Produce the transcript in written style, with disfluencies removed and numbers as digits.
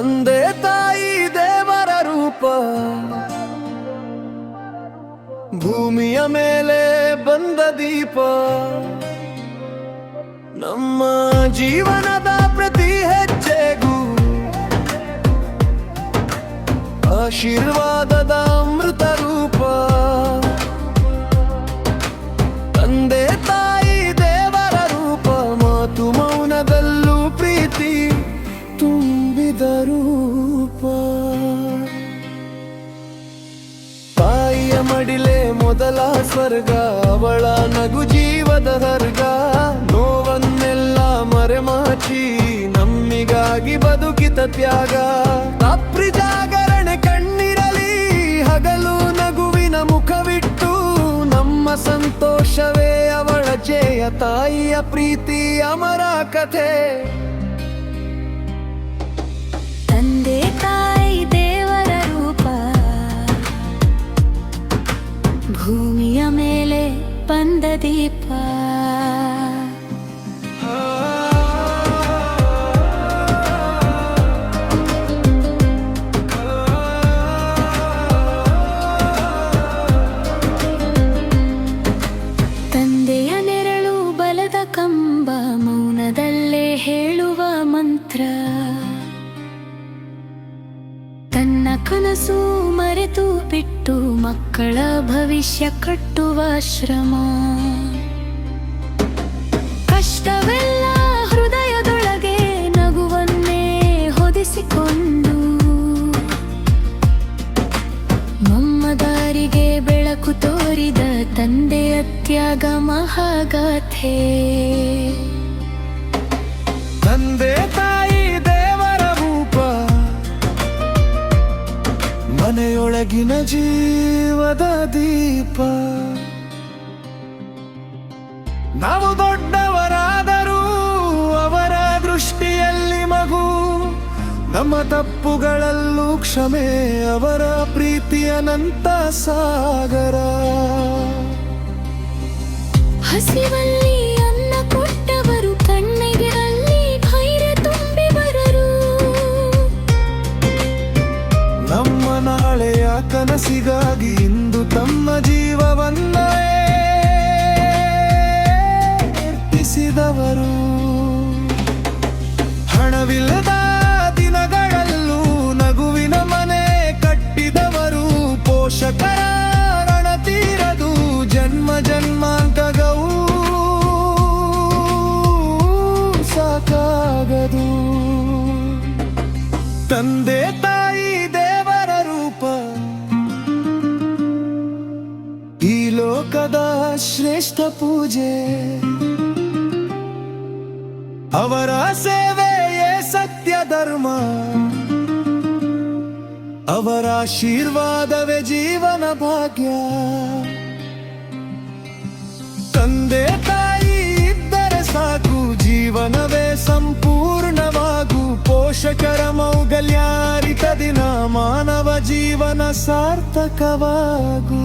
ತಂದೆ ತಾಯಿ ದೇವರ ರೂಪ, ಭೂಮಿಯ ಮೇಲೆ ಬಂದ ದೀಪ. ನಮ್ಮ ಜೀವನದ ಪ್ರತಿ ಹೆಜ್ಜೆಗೂ ಆಶೀರ್ವಾದದ ಅಮೃತ ರೂಪ. ತಂದೆ ತಾಯಿ ದೇವರ ರೂಪ, ಮಾತು ಮೌನದಲ್ಲೂ ಪ್ರೀತಿ ತುಂಬಿದ ರೂಪ. ತಾಯಿಯ ಮಡಿಲೆ ಮೊದಲ ಸ್ವರ್ಗ, ಅವಳ ನಗು ಜೀವದ ಸರ್ಗ. ನೋವನ್ನೆಲ್ಲ ಮರೆಮಾಚಿ ನಮ್ಮಿಗಾಗಿ ಬದುಕಿತ ತ್ಯಾಗ. ರಾತ್ರಿ ಜಾಗರಣೆ ಕಣ್ಣಿರಲಿ, ಹಗಲು ನಗುವಿನ ಮುಖವಿಟ್ಟು, ನಮ್ಮ ಸಂತೋಷವೇ ಅವಳ ಜಯ. ತಾಯಿಯ ಪ್ರೀತಿ ಅಮರ ಕಥೆ. ತಂದೆ ತಾಯಿ ದೇವರ ರೂಪ, ಭೂಮಿಯ ಮೇಲೆ ಬಂದ ದೀಪ. ತಂದೆಯ ನೆರಳು ಬಲದ ಕಂಬ, ಮೌನದಲ್ಲೇ ಹೇಳುವ ಮಂತ್ರ. ತನ್ನ ಕನಸು ಮರೆತು ಬಿಟ್ಟು ಮಕ್ಕಳ ಭವಿಷ್ಯ ಕಟ್ಟುವ ಶ್ರಮ. ಕಷ್ಟವೆಲ್ಲ ಹೃದಯದೊಳಗೆ ನಗುವನ್ನೇ ಹೊದಿಸಿಕೊಂಡು, ನಮ್ಮ ದಾರಿಗೆ ಬೆಳಕು ತೋರಿದ ತಂದೆಯ ತ್ಯಾಗ ಮಹಾಗಾಥೆ. ತಂದೆ ತಾಯಿ ದೇವರ ರೂಪ, ಮನೆಯೊಳಗಿನ ಜೀವದ ದೀಪ. ನಾವು ದೊಡ್ಡವರಾದರೂ ಅವರ ದೃಷ್ಟಿಯಲ್ಲಿ ಮಗು. ನಮ್ಮ ತಪ್ಪುಗಳಲ್ಲೂ ಕ್ಷಮೆ, ಅವರ ಪ್ರೀತಿಯ ಅನಂತ ಸಾಗರ. ಹಸಿವಲ್ಲಿ ಅನ್ನ ಕೊಟ್ಟವರು, ಕಣ್ಣಿಗೆ ಅಲ್ಲಿ ಧೈರ್ಯ ತುಂಬಿ ಬರರು. ನಮ್ಮ ನಾಳೆಯ ಕನಸಿಗಾಗಿ ಇಂದು ತಮ್ಮ ಜೀವವನ್ನೇ ಅರ್ಪಿಸಿದವರು. ಹಣವಿಲ್ಲದ ದಿನಗಳಲ್ಲೂ ನಗುವಿನ ಮನೆ ಕಟ್ಟಿದವರು. ಪೋಷಕರ ಋಣ ತೀರದು ಜನ್ಮ ಜನ್ಮಾಂತರವೂ ಸಾಕಾಗದು. ತಂದೆ ತಾಯಿ ದೇವರ ರೂಪ, ಈ ಲೋಕದ ಶ್ರೇಷ್ಠ ಪೂಜೆ. ಅವರ ಸೇವೆಯೇ ಸತ್ಯ ಧರ್ಮ, ಅವರ ಆಶೀರ್ವಾದವೇ ಜೀವನ ಭಾಗ್ಯ. ತಂದೆ ತಾಯಿ ಇದ್ದರೆ ಸಾಕು, ಜೀವನವೇ ಸಂಪೂರ್ಣವಾಗು. ಪೋಷಕರ ಮೌಲ್ಯಾರಿತ ದಿನ, ಮಾನವ ಜೀವನ ಸಾರ್ಥಕವಾಗು.